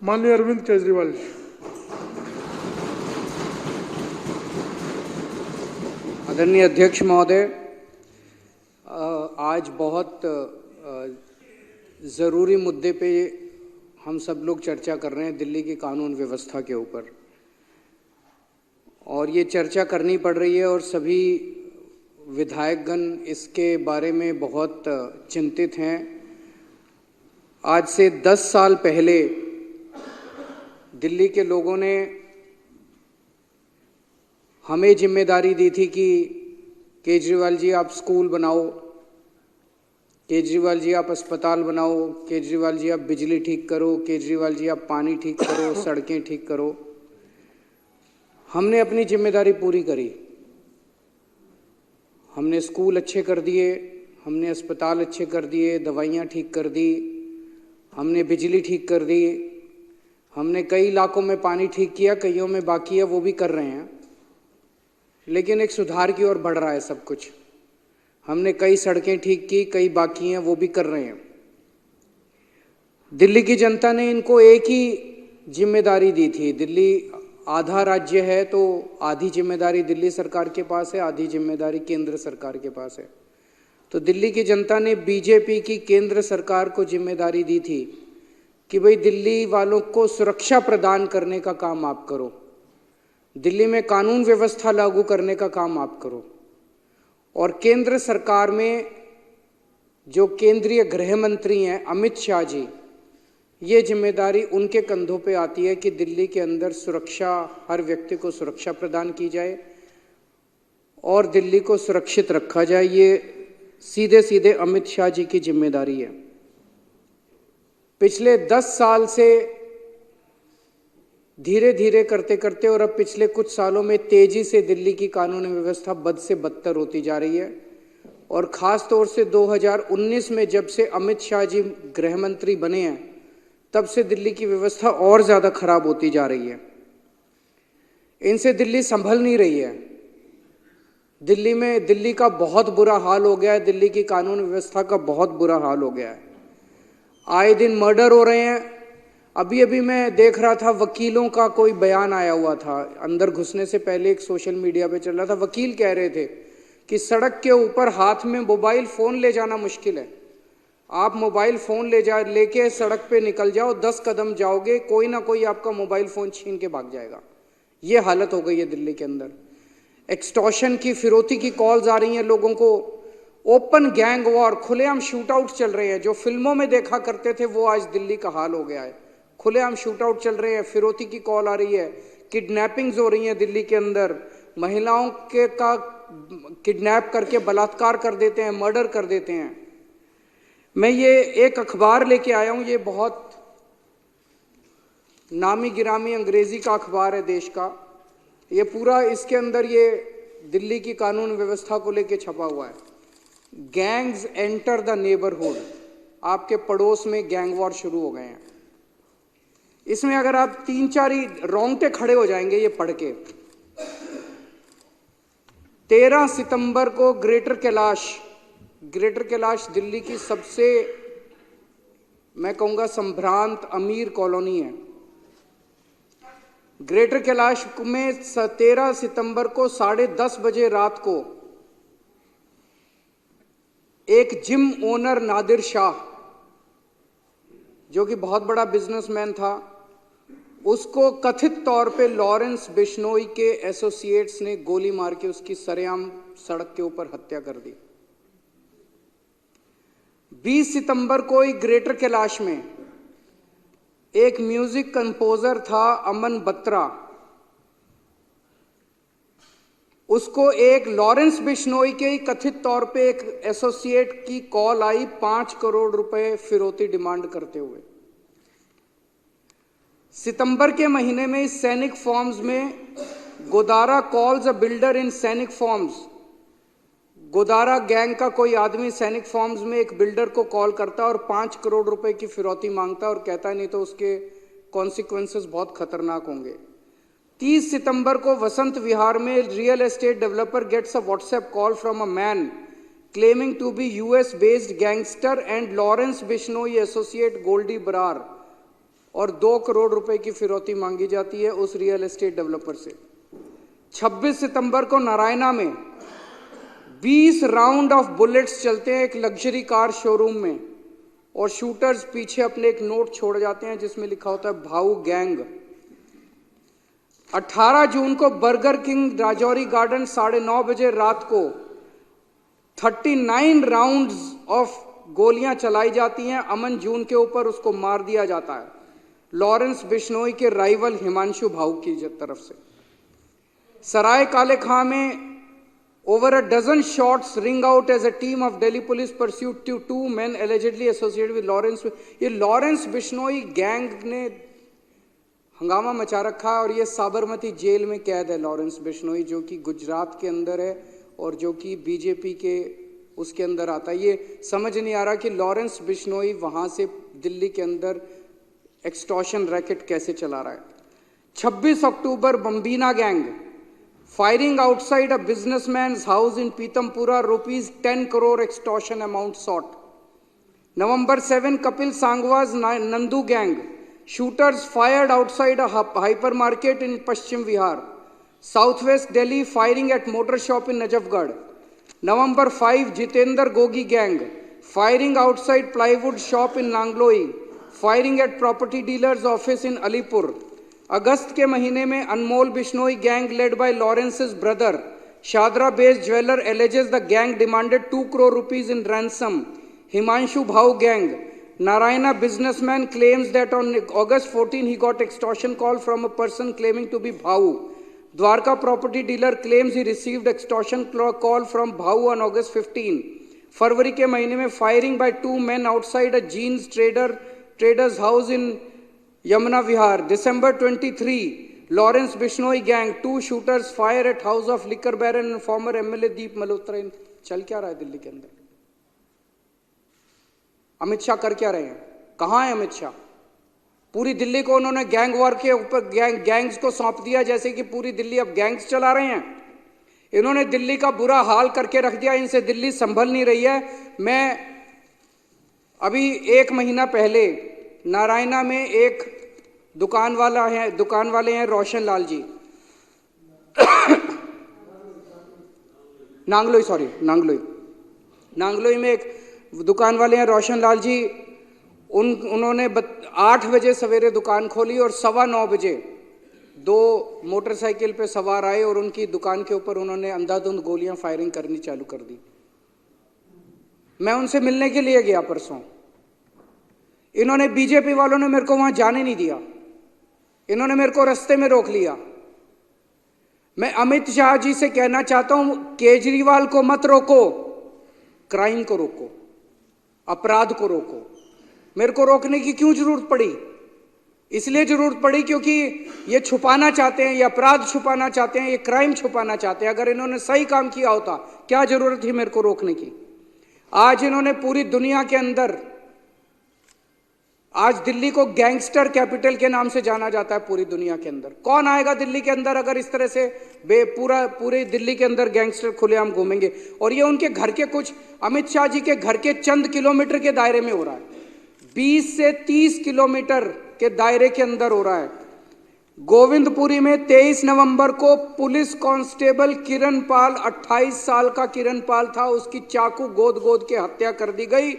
माननीय अरविंद केजरीवाल जी। आदरणीय अध्यक्ष महोदय, आज बहुत ज़रूरी मुद्दे पे हम सब लोग चर्चा कर रहे हैं, दिल्ली की कानून व्यवस्था के ऊपर। और ये चर्चा करनी पड़ रही है और सभी विधायकगण इसके बारे में बहुत चिंतित हैं। आज से 10 साल पहले दिल्ली के लोगों ने हमें जिम्मेदारी दी थी कि केजरीवाल जी आप स्कूल बनाओ, केजरीवाल जी आप अस्पताल बनाओ, केजरीवाल जी आप बिजली ठीक करो, केजरीवाल जी आप पानी ठीक करो, सड़कें ठीक करो। हमने अपनी जिम्मेदारी पूरी करी। हमने स्कूल अच्छे कर दिए, हमने अस्पताल अच्छे कर दिए, दवाइयाँ ठीक कर दी, हमने बिजली ठीक कर दी, हमने कई इलाकों में पानी ठीक किया, कईयों में बाकी है, वो भी कर रहे हैं। लेकिन एक सुधार की ओर बढ़ रहा है सब कुछ। हमने कई सड़कें ठीक की, कई बाकी हैं, वो भी कर रहे हैं। दिल्ली की जनता ने इनको एक ही जिम्मेदारी दी थी। दिल्ली आधा राज्य है तो आधी जिम्मेदारी दिल्ली सरकार के पास है, आधी जिम्मेदारी केंद्र सरकार के पास है। तो दिल्ली की जनता ने बीजेपी की केंद्र सरकार को जिम्मेदारी दी थी कि भाई दिल्ली वालों को सुरक्षा प्रदान करने का काम आप करो, दिल्ली में कानून व्यवस्था लागू करने का काम आप करो। और केंद्र सरकार में जो केंद्रीय गृह मंत्री हैं अमित शाह जी, ये जिम्मेदारी उनके कंधों पे आती है कि दिल्ली के अंदर सुरक्षा, हर व्यक्ति को सुरक्षा प्रदान की जाए और दिल्ली को सुरक्षित रखा जाए। ये सीधे सीधे अमित शाह जी की जिम्मेदारी है। पिछले 10 साल से धीरे धीरे करते करते और अब पिछले कुछ सालों में तेजी से दिल्ली की कानून व्यवस्था बद से बदतर होती जा रही है। और ख़ास तौर से 2019 में जब से अमित शाह जी गृह मंत्री बने हैं, तब से दिल्ली की व्यवस्था और ज़्यादा खराब होती जा रही है। इनसे दिल्ली संभल नहीं रही है। दिल्ली का बहुत बुरा हाल हो गया है, दिल्ली की कानून व्यवस्था का बहुत बुरा हाल हो गया है। आए दिन मर्डर हो रहे हैं। अभी अभी मैं देख रहा था, वकीलों का कोई बयान आया हुआ था, अंदर घुसने से पहले एक सोशल मीडिया पे चल रहा था। वकील कह रहे थे कि सड़क के ऊपर हाथ में मोबाइल फ़ोन ले जाना मुश्किल है। आप मोबाइल फ़ोन लेके सड़क पे निकल जाओ, 10 कदम जाओगे, कोई ना कोई आपका मोबाइल फ़ोन छीन के भाग जाएगा। ये हालत हो गई है दिल्ली के अंदर। एक्सटॉर्शन की, फिरौती की कॉल्स आ रही हैं लोगों को। ओपन गैंग वॉर, खुलेआम शूट आउट चल रहे हैं। जो फिल्मों में देखा करते थे वो आज दिल्ली का हाल हो गया है। खुलेआम शूट आउट चल रहे हैं, फिरौती की कॉल आ रही है, किडनैपिंग्स हो रही हैं दिल्ली के अंदर। महिलाओं के का किडनैप करके बलात्कार कर देते हैं, मर्डर कर देते हैं। मैं ये एक अखबार लेके आया हूँ, ये बहुत नामी गिरामी अंग्रेजी का अखबार है देश का। ये पूरा इसके अंदर ये दिल्ली की कानून व्यवस्था को लेके छपा हुआ है। गैंग्स एंटर द नेबरहुड, आपके पड़ोस में गैंग वॉर शुरू हो गए हैं। इसमें अगर आप 3-4 ही रोंगटे खड़े हो जाएंगे ये पढ़ के। 13 सितंबर को ग्रेटर कैलाश दिल्ली की सबसे, मैं कहूँगा, संभ्रांत अमीर कॉलोनी है। ग्रेटर कैलाश में 13 सितंबर को 10:30 बजे रात को एक जिम ओनर नादिर शाह, जो कि बहुत बड़ा बिजनेसमैन था, उसको कथित तौर पे लॉरेंस बिश्नोई के एसोसिएट्स ने गोली मार के उसकी सरेआम सड़क के ऊपर हत्या कर दी। 20 सितंबर को ही ग्रेटर कैलाश में एक म्यूजिक कंपोजर था अमन बत्रा, उसको एक लॉरेंस बिश्नोई के ही कथित तौर पे एक एसोसिएट की कॉल आई 5 करोड़ रुपए फिरौती डिमांड करते हुए। सितंबर के महीने में इस सैनिक फॉर्म्स में गोदारा कॉल्स अ बिल्डर इन सैनिक फॉर्म्स, गोदारा गैंग का कोई आदमी सैनिक फॉर्म्स में एक बिल्डर को कॉल करता और 5 करोड़ रुपए की फिरौती मांगता और कहता नहीं तो उसके कॉन्सिक्वेंसेस बहुत खतरनाक होंगे। 30 सितंबर को वसंत विहार में real estate developer gets a WhatsApp call from a man claiming to be US based gangster and Lawrence Bishnoi associate Goldy Brar, और 2 करोड़ रुपए की फिरौती मांगी जाती है उस रियल एस्टेट डेवलपर से। 26 सितंबर को नारायणा में 20 राउंड ऑफ बुलेट्स चलते हैं एक लग्जरी कार शोरूम में, और शूटर्स पीछे अपने एक नोट छोड़ जाते हैं जिसमें लिखा होता है भाऊ गैंग। 18 जून को बर्गर किंग राजौरी गार्डन 9:30 बजे रात को 39 राउंड्स ऑफ गोलियां चलाई जाती हैं अमन जून के ऊपर, उसको मार दिया जाता है लॉरेंस बिश्नोई के राइवल हिमांशु भाऊ की तरफ से। सराय काले खां में over a dozen shots ring out as a team of Delhi police pursued to 2 men allegedly associated with Lawrence। ये लॉरेंस बिश्नोई गैंग ने हंगामा मचा रखा है और ये साबरमती जेल में कैद है लॉरेंस बिश्नोई, जो कि गुजरात के अंदर है और जो कि बीजेपी के उसके अंदर आता है। ये समझ नहीं आ रहा कि लॉरेंस बिश्नोई वहां से दिल्ली के अंदर एक्सटॉर्शन रैकेट कैसे चला रहा है। 26 अक्टूबर बम्बीना gang firing outside a businessman's house in Pitampura, rupees 10 crore extortion amount sought। November 7, Kapil Sangwa's Nandu gang, shooters fired outside a hypermarket in Paschim Vihar। Southwest Delhi, firing at motor shop in Najafgarh। November 5, Jitendra Gogi gang, firing outside plywood shop in Nangloi, firing at property dealer's office in Alipur। अगस्त के महीने में Anmol Bishnoi gang led by Lawrence's brother Shahdara based jeweller alleges the gang demanded 2 crore rupees in ransom। Himanshu Bhau gang Narayana businessman claims that on August 14 he got extortion call from a person claiming to be Bhau। Dwarka property dealer claims he received extortion call from Bhau on August 15। फरवरी के महीने में firing by 2 men outside a jeans trader's house in Yamuna Vihar। December 23, Lawrence Bishnoi gang, 2 shooters fire at house of liquor baron and former MLA Deep Malhotra। चल क्या रहा है दिल्ली के अंदर? अमित शाह कर क्या रहे हैं? कहां है अमित शाह? पूरी दिल्ली को उन्होंने गैंग वॉर के ऊपर गैंग्स को सौंप दिया, जैसे कि पूरी दिल्ली अब गैंग्स चला रहे हैं। इन्होंने दिल्ली का बुरा हाल करके रख दिया, इनसे दिल्ली संभल नहीं रही है। मैं अभी 1 महीना पहले नारायणा में एक दुकान वाले हैं रोशन लाल जी नांगलोई में एक दुकान वाले हैं रोशन लाल जी। उन्होंने 8 बजे सवेरे दुकान खोली और 9:15 बजे 2 मोटरसाइकिल पे सवार आए और उनकी दुकान के ऊपर उन्होंने अंधाधुंध गोलियां फायरिंग करनी चालू कर दी। मैं उनसे मिलने के लिए गया परसों, इन्होंने बीजेपी वालों ने मेरे को वहां जाने नहीं दिया, इन्होंने मेरे को रास्ते में रोक लिया। मैं अमित शाह जी से कहना चाहता हूं, केजरीवाल को मत रोको, क्राइम को रोको, अपराध को रोको। मेरे को रोकने की क्यों जरूरत पड़ी? इसलिए जरूरत पड़ी क्योंकि ये छुपाना चाहते हैं, ये अपराध छुपाना चाहते हैं, ये क्राइम छुपाना चाहते हैं। अगर इन्होंने सही काम किया होता, क्या जरूरत थी मेरे को रोकने की? आज इन्होंने पूरी दुनिया के अंदर, आज दिल्ली को गैंगस्टर कैपिटल के नाम से जाना जाता है पूरी दुनिया के अंदर। कौन आएगा दिल्ली के अंदर अगर इस तरह से पूरे दिल्ली के अंदर गैंगस्टर खुलेआम घूमेंगे? और ये उनके घर के कुछ, अमित शाह जी के घर के चंद किलोमीटर के दायरे में हो रहा है, 20 से 30 किलोमीटर के दायरे के अंदर हो रहा है। गोविंदपुरी में 23 नवंबर को पुलिस कांस्टेबल किरण पाल, 28 साल का किरण पाल था, उसकी चाकू गोद के हत्या कर दी गई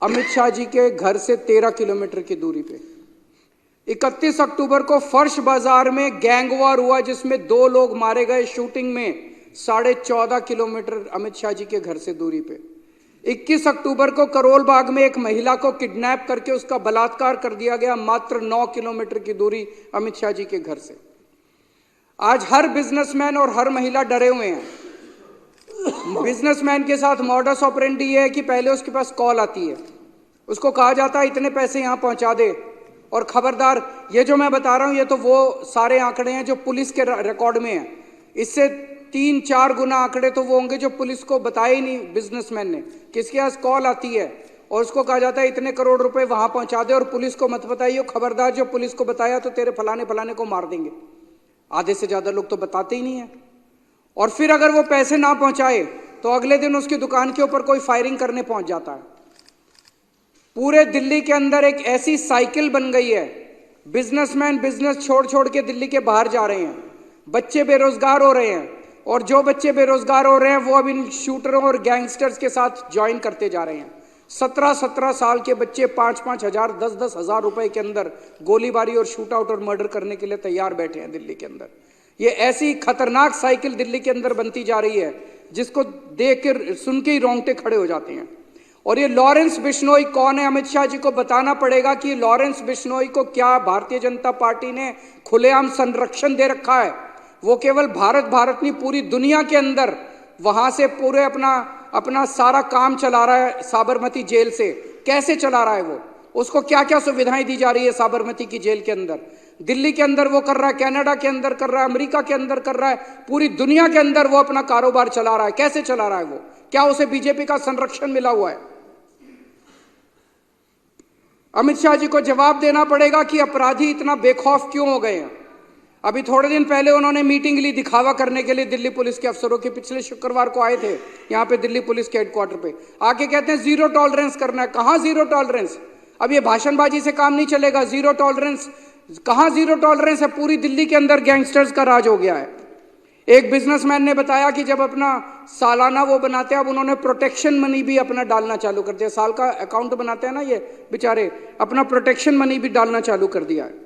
अमित शाह जी के घर से 13 किलोमीटर की दूरी पे। 31 अक्टूबर को फर्श बाजार में गैंग वॉर हुआ जिसमें 2 लोग मारे गए शूटिंग में, 14.5 किलोमीटर अमित शाह जी के घर से दूरी पे। 21 अक्टूबर को करोल बाग में एक महिला को किडनैप करके उसका बलात्कार कर दिया गया, मात्र 9 किलोमीटर की दूरी अमित शाह जी के घर से। आज हर बिजनेसमैन और हर महिला डरे हुए हैं। बिजनेसमैन के साथ मॉडस ऑपरेंडी ये है कि पहले उसके पास कॉल आती है, उसको कहा जाता है इतने पैसे यहां पहुंचा दे, और खबरदार, ये जो मैं बता रहा हूं ये तो वो सारे आंकड़े हैं जो पुलिस के रिकॉर्ड में हैं। इससे 3-4 गुना आंकड़े तो वो होंगे जो पुलिस को बताए ही नहीं बिजनेसमैन ने। किसके पास कॉल आती है और उसको कहा जाता है इतने करोड़ रुपए वहां पहुंचा दे और पुलिस को मत बताइए, खबरदार जो पुलिस को बताया तो तेरे फलाने को मार देंगे। आधे से ज्यादा लोग तो बताते ही नहीं है। और फिर अगर वो पैसे ना पहुंचाए तो अगले दिन उसकी दुकान के ऊपर कोई फायरिंग करने पहुंच जाता है। पूरे दिल्ली के अंदर एक ऐसी साइकिल बन गई है, बिजनेसमैन बिजनेस छोड़ छोड़ के दिल्ली के बाहर जा रहे हैं, बच्चे बेरोजगार हो रहे हैं, और जो बच्चे बेरोजगार हो रहे हैं वो अब इन शूटरों और गैंगस्टर्स के साथ ज्वाइन करते जा रहे हैं। 17-17 साल के बच्चे 5-5 हजार 10-10 हजार रुपए के अंदर गोलीबारी और शूट आउट और मर्डर करने के लिए तैयार बैठे हैं दिल्ली के अंदर। ये ऐसी खतरनाक साइकिल दिल्ली के अंदर बनती जा रही है जिसको देख कर सुन के ही रोंगटे खड़े हो जाते हैं। और ये लॉरेंस बिश्नोई कौन है, अमित शाह जी को बताना पड़ेगा कि लॉरेंस बिश्नोई को क्या भारतीय जनता पार्टी ने खुलेआम संरक्षण दे रखा है। वो केवल भारत नहीं, पूरी दुनिया के अंदर वहां से पूरे अपना सारा काम चला रहा है साबरमती जेल से। कैसे चला रहा है वो, उसको क्या क्या सुविधाएं दी जा रही है साबरमती की जेल के अंदर, दिल्ली के अंदर वो कर रहा है, कनाडा के अंदर कर रहा है, अमेरिका के अंदर कर रहा है, पूरी दुनिया के अंदर वो अपना कारोबार चला रहा है। कैसे चला रहा है वो, क्या उसे बीजेपी का संरक्षण मिला हुआ है? अमित शाह जी को जवाब देना पड़ेगा कि अपराधी इतना बेखौफ क्यों हो गए हैं। अभी थोड़े दिन पहले उन्होंने मीटिंग ली दिखावा करने के लिए दिल्ली पुलिस के अफसरों की। पिछले शुक्रवार को आए थे यहाँ पे दिल्ली पुलिस के हेडक्वार्टर पे, आके कहते हैं जीरो टॉलरेंस करना है। कहां जीरो टॉलरेंस? अब ये भाषणबाजी से काम नहीं चलेगा। जीरो टॉलरेंस कहां? जीरो टॉलरेंस है, पूरी दिल्ली के अंदर गैंगस्टर्स का राज हो गया है। एक बिजनेसमैन ने बताया कि जब अपना सालाना वो बनाते हैं, अब उन्होंने प्रोटेक्शन मनी भी अपना डालना चालू कर दिया। साल का अकाउंट बनाते हैं ना ये बेचारे, अपना प्रोटेक्शन मनी भी डालना चालू कर दिया है।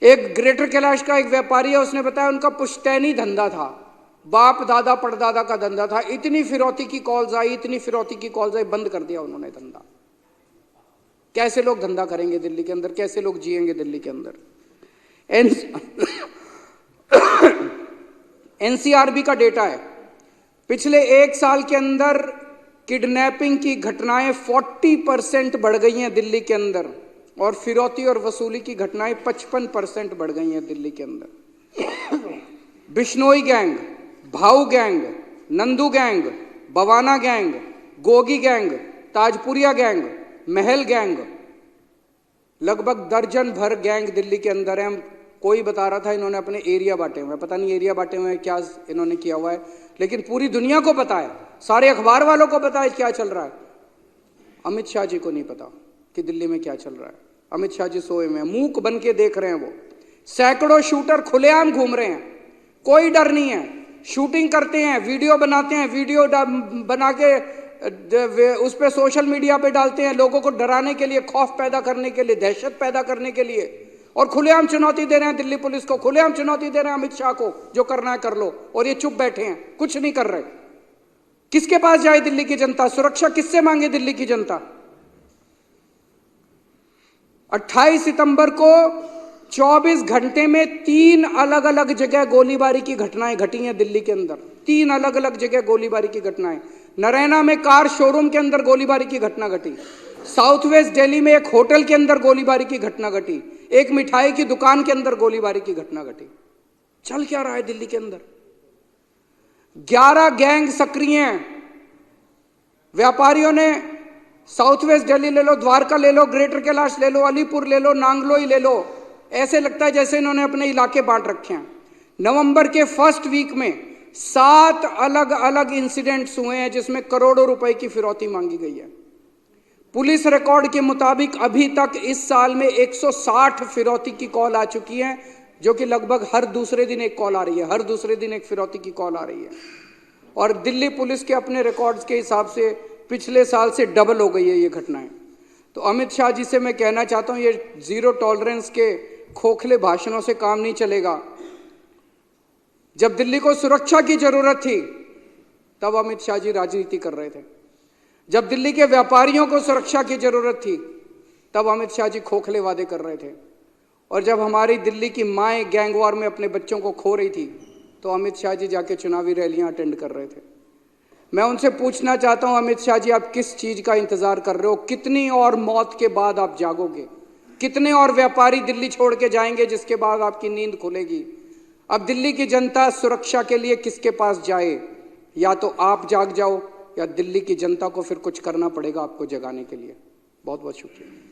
एक ग्रेटर कैलाश का एक व्यापारी है, उसने बताया उनका पुश्तैनी धंधा था, बाप दादा परदादा का धंधा था। इतनी फिरौती की कॉल्स आई, इतनी फिरौती की कॉल्स आई, बंद कर दिया उन्होंने धंधा। कैसे लोग धंधा करेंगे दिल्ली के अंदर, कैसे लोग जिएंगे दिल्ली के अंदर? एनसीआरबी का डेटा है, पिछले 1 साल के अंदर किडनैपिंग की घटनाएं 40% बढ़ गई हैं दिल्ली के अंदर, और फिरौती और वसूली की घटनाएं 55% बढ़ गई हैं दिल्ली के अंदर। बिश्नोई गैंग, भाऊ gang, Nandu gang, Bawana gang, Gogi gang, Tajpuriya gang, महल गैंग, लगभग दर्जन भर गैंग दिल्ली के अंदर है। कोई बता रहा था इन्होंने अपने एरिया बांटे हुए हैं, पता नहीं एरिया बांटे हुए हैं क्या इन्होंने किया हुआ है, लेकिन पूरी दुनिया को पता है, सारे अखबार वालों को पता है क्या चल रहा है। अमित शाह जी को नहीं पता कि दिल्ली में क्या चल रहा है। अमित शाह जी सोए में मूक बन के देख रहे हैं। वो सैकड़ों शूटर खुलेआम घूम रहे हैं, कोई डर नहीं है, शूटिंग करते हैं, वीडियो बनाते हैं, वीडियो बना के उस पर सोशल मीडिया पे डालते हैं, लोगों को डराने के लिए, खौफ पैदा करने के लिए, दहशत पैदा करने के लिए, और खुलेआम चुनौती दे रहे हैं दिल्ली पुलिस को, खुलेआम चुनौती दे रहे हैं अमित शाह को, जो करना है कर लो। और ये चुप बैठे हैं, कुछ नहीं कर रहे। किसके पास जाए दिल्ली की जनता? सुरक्षा किससे मांगे दिल्ली की जनता? 28 सितंबर को 24 घंटे में 3 अलग अलग जगह गोलीबारी की घटनाएं घटी हैं दिल्ली के अंदर। 3 अलग अलग जगह गोलीबारी की घटनाएं। नरैना में कार शोरूम के अंदर गोलीबारी की घटना घटी, साउथ वेस्ट दिल्ली में एक होटल के अंदर गोलीबारी की घटना घटी, एक मिठाई की दुकान के अंदर गोलीबारी की घटना घटी। चल क्या रहा है दिल्ली के अंदर? 11 गैंग सक्रिय हैं। व्यापारियों ने साउथ वेस्ट दिल्ली ले लो, द्वारका ले लो, ग्रेटर कैलाश ले लो, अलीपुर ले लो, नांगलोई ले लो, ऐसे लगता है जैसे इन्होंने अपने इलाके बांट रखे हैं। नवंबर के फर्स्ट वीक में 7 अलग अलग इंसिडेंट्स हुए हैं जिसमें करोड़ों रुपए की फिरौती मांगी गई है। पुलिस रिकॉर्ड के मुताबिक अभी तक इस साल में 160 फिरौती की कॉल आ चुकी है, जो कि लगभग हर दूसरे दिन एक कॉल आ रही है, हर दूसरे दिन एक फिरौती की कॉल आ रही है। और दिल्ली पुलिस के अपने रिकॉर्ड्स के हिसाब से पिछले साल से डबल हो गई है ये घटनाएं। तो अमित शाह जी से मैं कहना चाहता हूं, ये जीरो टॉलरेंस के खोखले भाषणों से काम नहीं चलेगा। जब दिल्ली को सुरक्षा की जरूरत थी तब अमित शाह जी राजनीति कर रहे थे, जब दिल्ली के व्यापारियों को सुरक्षा की जरूरत थी तब अमित शाह जी खोखले वादे कर रहे थे, और जब हमारी दिल्ली की माएँ गैंगवार में अपने बच्चों को खो रही थी तो अमित शाह जी जाके चुनावी रैलियां अटेंड कर रहे थे। मैं उनसे पूछना चाहता हूं, अमित शाह जी आप किस चीज का इंतजार कर रहे हो? कितनी और मौत के बाद आप जागोगे? कितने और व्यापारी दिल्ली छोड़ के जाएंगे जिसके बाद आपकी नींद खुलेगी? अब दिल्ली की जनता सुरक्षा के लिए किसके पास जाए? या तो आप जाग जाओ या दिल्ली की जनता को फिर कुछ करना पड़ेगा आपको जगाने के लिए। बहुत बहुत शुक्रिया।